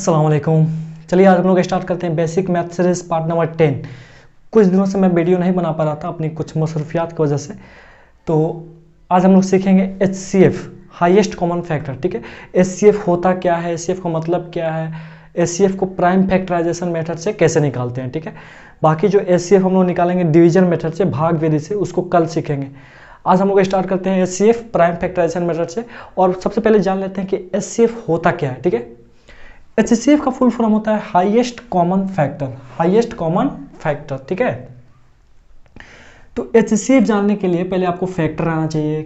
अस्सलाम वालेकुम। चलिए आज हम लोग स्टार्ट करते हैं basic math series part number 10। कुछ दिनों से मैं वीडियो नहीं बना पा रहा था अपनी कुछ मसरूफियात की वजह से, तो आज हम लोग सीखेंगे HCF हाईएस्ट कॉमन फैक्टर। ठीक है, HCF होता क्या है, HCF का मतलब क्या है, HCF को प्राइम फैक्टराइजेशन मेथड से कैसे निकालते हैं। ठीक है, बाकी जो HCF हम लोग निकालेंगे डिवीजन मेथड से, भाग विधि से, उसको कल सीखेंगे। आज हम लोग स्टार्ट करते हैं HCF प्राइम फैक्टराइजेशन मेथड से। और सबसे पहले जान लेते हैं कि HCF होता क्या है। ठीक है, HCF का फुल फॉर्म होता है highest common factor, highest common factor. ठीक है, तो HCF जानने के लिए पहले आपको फैक्टर आना चाहिए,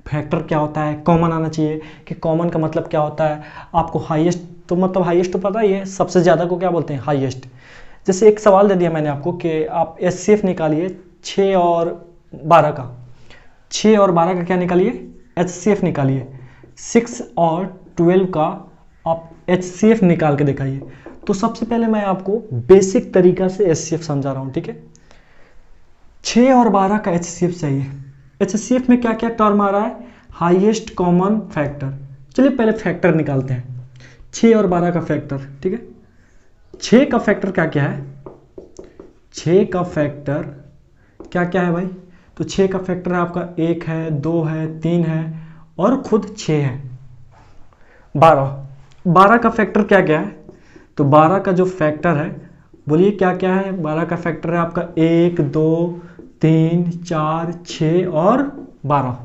फैक्टर क्या होता है, कॉमन आना चाहिए कि कॉमन का मतलब क्या होता है। आपको हाईएस्ट तो मतलब हाईएस्ट तो पता ही है, सबसे ज़्यादा को क्या बोलते हैं, हाईएस्ट। जैसे एक सवाल दे दिया मैंने आपको कि आप HCF निकालिए 6 और 12 का, 6 और 12 का क्या निकालिए, HCF निकालिए। 6 और 12 का आप HCF निकाल के दिखाइए। तो सबसे पहले मैं आपको बेसिक तरीका से HCF समझा रहा हूं। ठीक है, 6 और 12 का HCF चाहिए। HCF में क्या क्या टर्म आ रहा है, हाईएस्ट कॉमन फैक्टर। चलिए पहले फैक्टर निकालते हैं, 6 और 12 का फैक्टर। ठीक है, 6 का फैक्टर क्या क्या है, 6 का फैक्टर क्या क्या है भाई, तो 6 का फैक्टर है आपका 1 है, 2 है, 3 है और खुद 6 है। 12 का फैक्टर क्या क्या है, तो 12 का जो फैक्टर है बोलिए क्या क्या है। 12 का फैक्टर है आपका 1, 2, 3, 4, 6 और 12।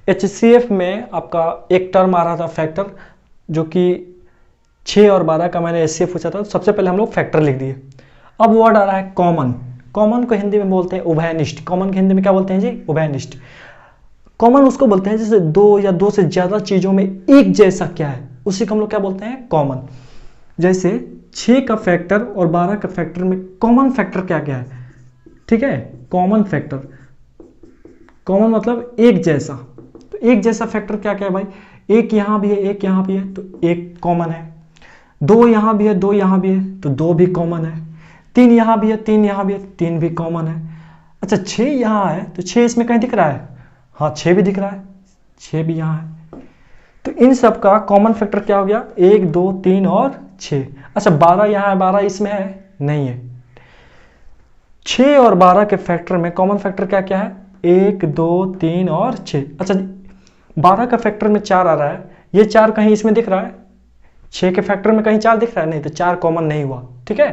HCF में आपका एक टर्म आ रहा था फैक्टर, जो कि 6 और 12 का मैंने HCF पूछा था। तो सबसे पहले हम लोग फैक्टर लिख दिए। अब वर्ड आ रहा है कॉमन। कॉमन को हिंदी में बोलते हैं उभयनिष्ठ। कॉमन को हिंदी में क्या बोलते हैं जी, उभयनिष्ठ। कॉमन उसको बोलते हैं जैसे दो या दो से ज्यादा चीजों में एक जैसा क्या है, उसी को हम लोग क्या बोलते हैं, कॉमन। जैसे 6 का फैक्टर और 12 का फैक्टर में कॉमन फैक्टर क्या क्या है। ठीक है, कॉमन फैक्टर, कॉमन मतलब एक जैसा। तो एक जैसा फैक्टर क्या क्या है भाई, एक यहां भी है, एक यहां भी है, तो एक कॉमन है। 2 यहां भी है, 2 यहां भी है, तो 2 भी कॉमन है। 3 यहां भी है, 3 यहां भी है, 3 भी कॉमन है। अच्छा 6 यहां है, तो 6 इसमें कहीं दिख रहा है, हाँ 6 भी दिख रहा है, 6 भी यहां है। तो इन सब का कॉमन फैक्टर क्या हो गया, 1, 2, 3 और 6। अच्छा 12 यहां है, 12 इसमें है, नहीं है। 6 और 12 के फैक्टर में कॉमन फैक्टर क्या क्या है, 1, 2, 3 और 6। अच्छा 12 का फैक्टर में 4 आ रहा है, ये 4 कहीं इसमें दिख रहा है, 6 के फैक्टर में कहीं 4 दिख रहा है, नहीं, तो 4 कॉमन नहीं हुआ। ठीक है,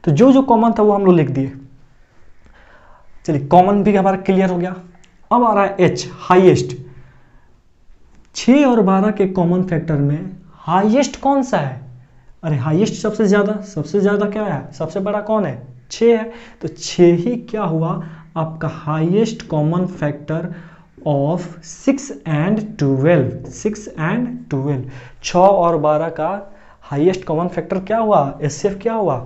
तो जो जो कॉमन था वो हम लोग लिख दिए। चलिए कॉमन भी हमारा क्लियर हो गया। अब आ रहा है H, हाईएस्ट। 6 और 12 के कॉमन फैक्टर में हाईएस्ट कौन सा है, अरे हाईएस्ट सबसे ज्यादा क्या है, सबसे बड़ा कौन है, 6 है। तो 6 ही क्या हुआ आपका highest common factor of 6 and 12। 6 and 12, 6 और 12 का हाईएस्ट कॉमन फैक्टर क्या हुआ, HCF क्या हुआ,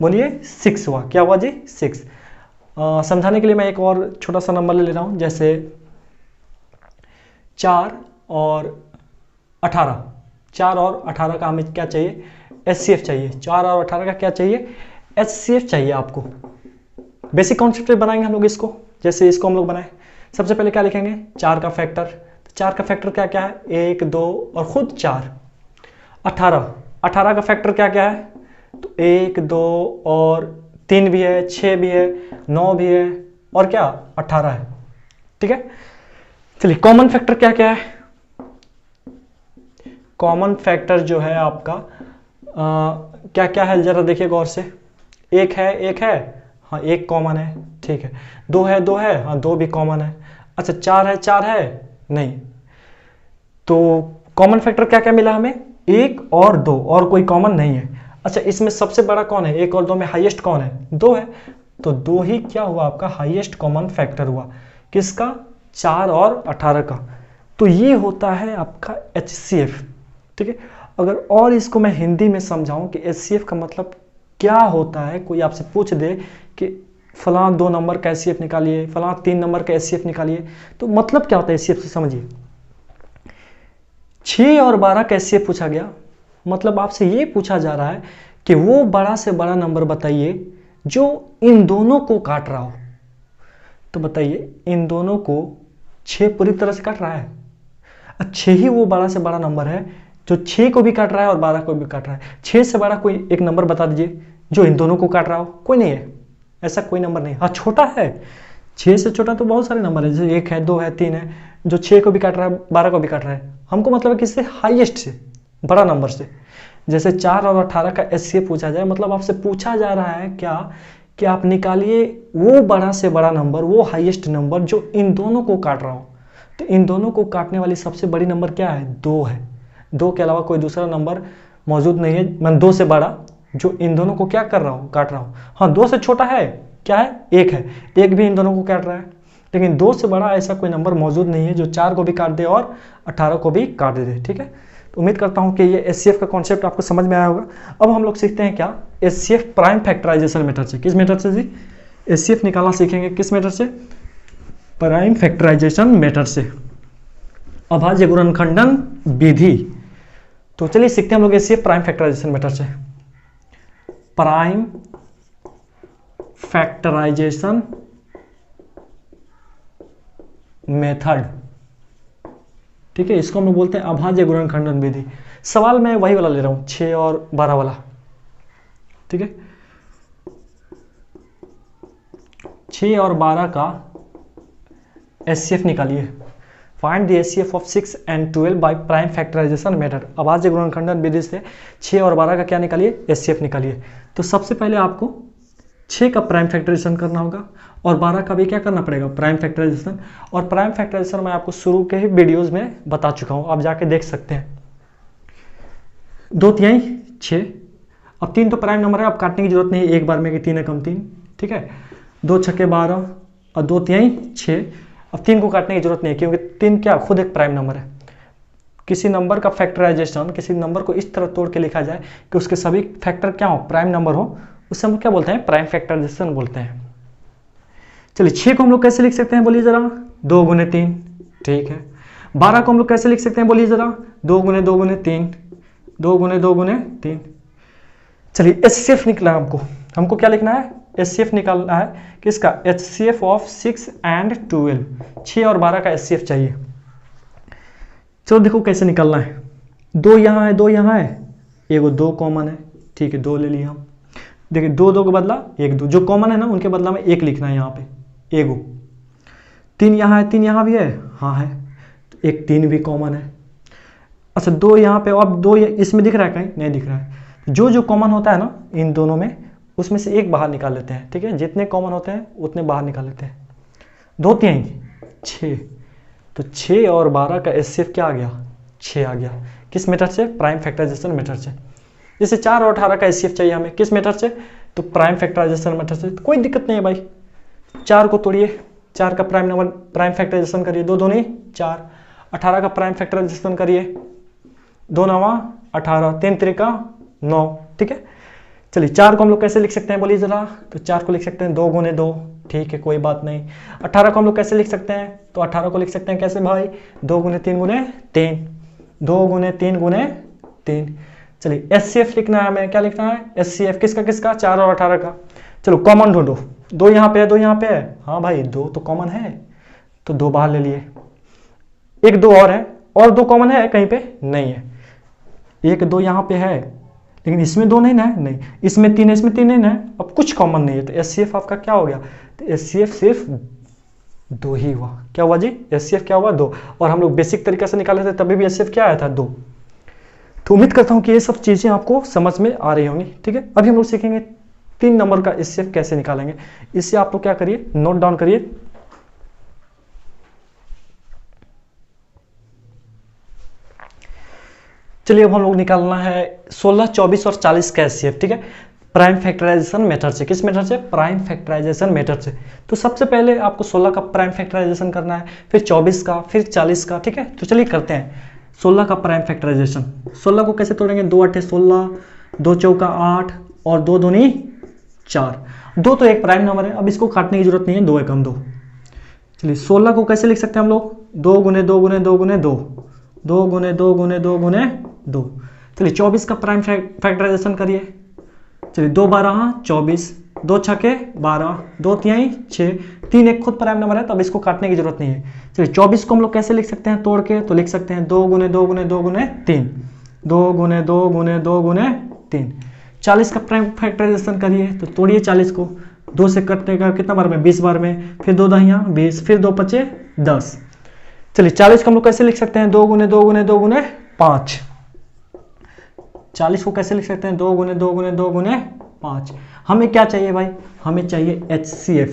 बोलिए 6 हुआ। क्या हुआ जी, 6। समझाने के लिए मैं एक और छोटा सा नंबर ले रहा हूं, जैसे 4 और 18। 4 और 18 का हमें क्या चाहिए, HCF चाहिए। 4 और 18 का क्या चाहिए, HCF चाहिए आपको। बेसिक कॉन्सेप्ट बनाएंगे हम लोग इसको। जैसे इसको हम लोग बनाए, सबसे पहले क्या लिखेंगे, 4 का फैक्टर। तो 4 का फैक्टर क्या क्या है, 1, 2 और खुद 4। 18 का फैक्टर क्या क्या है, तो 1, 2 और 3 भी है, 6 भी है, 9 भी है और क्या 18 है। ठीक है, चलिए कॉमन फैक्टर क्या क्या है। कॉमन फैक्टर जो है आपका क्या क्या है, जरा देखिए गौर से। 1 है, 1 है, हाँ 1 कॉमन है, ठीक है। 2 है, 2 है, हाँ 2 भी कॉमन है। अच्छा 4 है, 4 है, नहीं। तो कॉमन फैक्टर क्या क्या मिला हमें, 1 और 2 और कोई कॉमन नहीं है। अच्छा इसमें सबसे बड़ा कौन है, 1 और 2 में हाईएस्ट कौन है, 2 है। तो 2 ही क्या हुआ आपका हाईएस्ट कॉमन फैक्टर हुआ, किसका, 4 और 18 का। तो ये होता है आपका HCF। ठीक है, अगर और इसको मैं हिंदी में समझाऊं कि HCF का मतलब क्या होता है, कोई आपसे पूछ दे कि फलां 2 नंबर का HCF निकालिए, फलां 3 नंबर का HCF निकालिए, तो मतलब क्या होता है HCF से समझिए। 6 और 12 का HCF पूछा गया, मतलब आपसे ये पूछा जा रहा है कि वो बड़ा से बड़ा नंबर बताइए जो इन दोनों को काट रहा हो। तो बताइए इन दोनों को 6 पूरी तरह से काट रहा है, 6 ही वो बड़ा से बड़ा नंबर है जो 6 को भी काट रहा है और 12 को भी काट रहा है। 6 से बड़ा कोई एक नंबर बता दीजिए जो इन दोनों को काट रहा हो। कोई नहीं है, ऐसा कोई नंबर नहीं। हाँ छोटा है, 6 से छोटा तो बहुत सारे नंबर है, जैसे 1 है, 2 है, 3 है, जो 6 को भी काट रहा है, 12 को भी काट रहा है। हमको मतलब है किससे, हाईएस्ट से, बड़ा नंबर से। जैसे 4 और 18 का एचसीएफ पूछा जाए, मतलब आपसे पूछा जा रहा है क्या कि आप निकालिए वो बड़ा से बड़ा नंबर, वो हाईएस्ट नंबर जो इन दोनों को काट रहा हो। तो इन दोनों को काटने वाली सबसे बड़ी नंबर क्या है, 2 है। 2 के अलावा कोई दूसरा नंबर मौजूद नहीं है, मैं 2 से बड़ा जो इन दोनों को क्या कर रहा हूँ, काट रहा हूँ। हाँ 2 से छोटा है, क्या है, 1 है, 1 भी इन दोनों को काट रहा है। लेकिन 2 से बड़ा ऐसा कोई नंबर मौजूद नहीं है जो 4 को भी काट दे और 18 को भी काट दे। ठीक है, तो उम्मीद करता हूँ कि ये एचसीएफ का कॉन्सेप्ट आपको समझ में आया होगा। अब हम लोग सीखते हैं क्या, एचसीएफ प्राइम फैक्टराइजेशन मेथड से। किस मेथड से जी, एचसीएफ निकालना सीखेंगे किस मेथड से, प्राइम फैक्टराइजेशन मेथड से, अभाज्य गुणनखंडन विधि। तो चलिए सीखते हैं हम लोग एचसीएफ प्राइम फैक्टराइजेशन मेथड से। प्राइम फैक्टराइजेशन मेथड, ठीक है, इसको हम लोग बोलते हैं अभाज्य गुणनखंडन विधि। सवाल मैं वही वाला ले रहा हूं, 6 और 12 वाला। ठीक है, 6 और 12 का एचसीएफ निकालिए। Find the HCF of 6 and 12 by prime factorization method. अभाज्य गुणनखंडन विधि से 6 और 12 का क्या निकालिए, एचसीएफ निकालिए। तो सबसे पहले आपको 6 का प्राइम फैक्टराइजेशन करना होगा और 12 का भी क्या करना पड़ेगा, प्राइम फैक्टराइजेशन। और प्राइम फैक्टराइजेशन मैं आपको शुरू के ही वीडियोस में बता चुका हूं, आप जाके देख सकते हैं। 2 तिहाई 6, अब 3 तो प्राइम नंबर है, अब काटने की जरूरत नहीं है एक बार में कि 3 है कम 3। ठीक है, 2 छक्के 12 और 2 तिहाई 6। अब 3 को काटने की जरूरत नहीं है क्योंकि 3 क्या खुद एक प्राइम नंबर है। किसी नंबर का फैक्टराइजेशन, किसी नंबर को इस तरह तोड़ के लिखा जाए कि उसके सभी फैक्टर क्या हो, प्राइम नंबर हो, उससे हम क्या बोलते हैं, प्राइम फैक्टराइजेशन बोलते हैं। चलिए 6 को हम लोग कैसे लिख सकते हैं बोलिए जरा, 2 गुने 3। ठीक है, 12 को हम लोग कैसे लिख सकते हैं बोलिए जरा, 2 गुने 2 गुने 3, 2 गुने 2 गुने 3। चलिए एचसीएफ निकला हमको क्या लिखना है, एचसीएफ निकालना है किसका, एचसीएफ ऑफ 6 and 12। 6 और 12 का एचसीएफ चाहिए। चलो देखो कैसे निकालना है, 2 यहाँ है, 2 यहाँ है, एगो 2 कॉमन है। ठीक है, 2 ले लिया हम। देखिए 2 2 के बदला 1 2, जो कॉमन है ना उनके बदला में 1 लिखना है यहाँ पे, एगो। 3 यहाँ है, 3 यहाँ भी है, हाँ है, तो एक 3 भी कॉमन है। अच्छा 2 यहाँ पे, अब 2 इसमें दिख रहा है, कहीं नहीं दिख रहा है। जो जो कॉमन होता है ना इन दोनों में, उसमें से एक बाहर निकाल लेते हैं। ठीक है, जितने कॉमन होते हैं उतने बाहर निकाल लेते हैं। 2 तिहाई 6, तो 6 और 12 का एचसीएफ क्या आ गया, 6 आ गया। किस मेथड से, प्राइम फैक्टराइजेशन मेथड से। जैसे 4 और 18 का एचसीएफ चाहिए हमें, किस मेथड से, तो प्राइम फैक्टराइजेशन मेथड से। तो कोई दिक्कत नहीं है भाई, 4 को तोड़िए, 4 का प्राइम नंबर प्राइम फैक्टराइजेशन करिए, 2 दूनी 4। 18 का प्राइम फैक्टराइजेशन करिए, 2 9 18, 3 त्रिका 9। ठीक है, चलिए 4 को हम लोग कैसे लिख सकते हैं बोलिए जरा, तो 4 को लिख सकते हैं 2 गुने 2। ठीक है, कोई बात नहीं। 18 को हम लोग कैसे लिख सकते हैं, तो 18 को लिख सकते हैं कैसे भाई, 2 गुने 3 गुने 3, 2 गुने 3 गुने 3। चलिए एचसीएफ लिखना है हमें, क्या लिखना है, एचसीएफ किसका किसका, 4 और 18 का। चलो कॉमन ढूंढो, 2 यहाँ पे है, 2 यहाँ पे है, हाँ भाई 2 तो कॉमन है, तो 2 बाहर ले लिए। 1 2 और है, और 2 कॉमन है कहीं पे, नहीं है। 1 2 यहाँ पे है, लेकिन इसमें 2 नहीं ना है, नहीं, इसमें 3 है, इसमें 3 नहीं ना है, अब कुछ कॉमन नहीं है। तो एचसीएफ आपका क्या हो गया, तो एचसीएफ सिर्फ 2 ही हुआ। क्या हुआ जी, एचसीएफ क्या हुआ, 2। और हम लोग बेसिक तरीके से निकाले थे तभी भी एचसीएफ क्या आया था, 2। तो उम्मीद करता हूं कि ये सब चीजें आपको समझ में आ रही होंगी। ठीक है, अभी हम लोग सीखेंगे 3 नंबर का एचसीएफ कैसे निकालेंगे। इससे आप लोग क्या करिए, नोट डाउन करिए। चलिए अब हम लोग निकालना है 16 24 और 40 का एचसीएफ। ठीक है, प्राइम फैक्टराइजेशन मेथड से। किस मेथड से, प्राइम फैक्टराइजेशन मेथड से। तो सबसे पहले आपको 16 का प्राइम फैक्टराइजेशन करना है, फिर 24 का, फिर 40 का। ठीक है, तो चलिए करते हैं 16 का प्राइम फैक्टराइजेशन। 16 को कैसे तोड़ेंगे, 2 8 16, 2 चौका 8 और 2 दूनी 4। 2 तो एक प्राइम नंबर है, अब इसको काटने की जरूरत नहीं है, 2 एकम 2। चलिए 16 को कैसे लिख सकते हैं हम लोग, 2 गुने 2 गुने 2 गुने 2, 2 गुने 2 गुने 2 गुने 2। चलिए 24 का प्राइम फैक्टराइजेशन करिए। चलिए 2 12 24, 2 छके 12, 2 तिहाई 6, 3 एक खुद प्राइम नंबर है, तब इसको काटने की जरूरत नहीं है। चलिए 24 को हम लोग कैसे लिख सकते हैं तोड़ के, तो लिख सकते हैं 2 गुने 2 गुने 2 गुने 3। 2 गुने 2 गुने 2 गुने 3। 40 का प्राइम फैक्टराइजेशन करिए तो तोड़िए 40 को, 2 से कटेगा कितना बार में, 20 बार में, फिर 2 दहिया 20, फिर 2 पचे 10। चलिए 40 को हम लोग कैसे लिख सकते हैं, 2 गुने 2 गुने 2 गुने 5। 40 को कैसे लिख सकते हैं, 2 गुने 2 गुने 2 गुने 5। हमें क्या चाहिए भाई, हमें चाहिए HCF,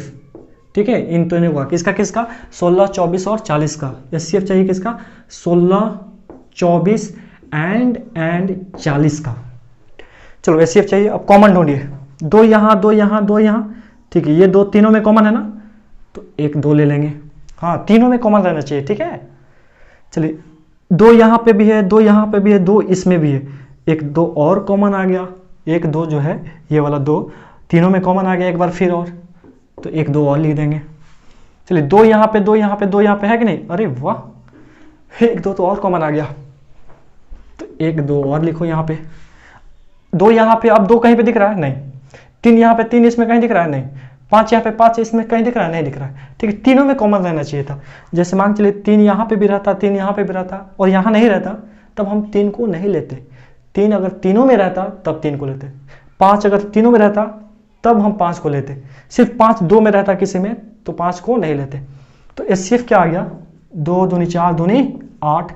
ठीक है, इन दोनों का, किसका किसका, 16, 24 और 40 का। HCF चाहिए किसका, 16, 24 एंड 40 का। चलो HCF चाहिए, अब कॉमन ढूंढिए, 2 यहाँ 2 यहाँ 2 यहाँ, ठीक है, ये 2 तीनों में कॉमन है ना, तो 1 2 ले लेंगे, हाँ तीनों में कॉमन रहना चाहिए, ठीक है। चलिए 2 यहाँ पे भी है, 2 यहाँ पे भी है, 2 इसमें भी है, 1 2 और कॉमन आ गया, 1 2 जो है ये वाला 2 तीनों में कॉमन आ गया एक बार फिर, और तो 1 2 और लिख देंगे। चलिए 2 यहाँ पे 2 यहाँ पे 2 यहाँ पे है कि नहीं, अरे वाह, 1 2 तो और कॉमन आ गया, तो 1 2 और लिखो यहाँ पे। 2 यहाँ पे, अब 2 कहीं पे दिख रहा है नहीं, 3 यहाँ पे 3 इसमें कहीं दिख रहा है नहीं, 5 यहाँ पे 5 इसमें कहीं दिख रहा है नहीं, दिख रहा है, ठीक है, तीनों में कॉमन रहना चाहिए था। जैसे मान चलिए 3 यहाँ पे भी रहता, 3 यहाँ पे भी रहता और यहाँ नहीं रहता, तब हम 3 को नहीं लेते। 3 अगर तीनों में रहता तब 3 को लेते, 5 अगर तीनों में रहता तब हम 5 को लेते, सिर्फ 5 2 में रहता किसी में तो 5 को नहीं लेते। तो HCF क्या आ गया, 2 दूनी 4 दूनी 8,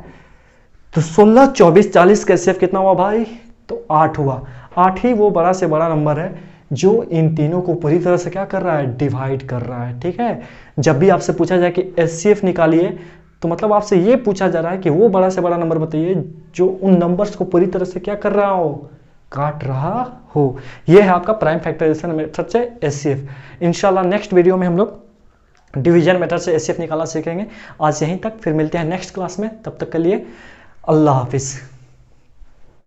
तो 16 24 40 का HCF कितना हुआ भाई, तो 8 हुआ। 8 ही वो बड़ा से बड़ा नंबर है जो इन तीनों को पूरी तरह से क्या कर रहा है, डिवाइड कर रहा है, ठीक है। जब भी आपसे पूछा जाए कि HCF निकालिए, तो मतलब आपसे ये पूछा जा रहा है कि वो बड़ा से बड़ा नंबर बताइए जो उन नंबर्स को पूरी तरह से क्या कर रहा हो, काट रहा हो। ये है आपका प्राइम फैक्टराइजेशन मेथड से HCF। इंशाल्लाह नेक्स्ट वीडियो में हम लोग डिवीजन मेथड से HCF निकालना सीखेंगे। आज यहीं तक, फिर मिलते हैं नेक्स्ट क्लास में, तब तक के लिए अल्लाह हाफिज़।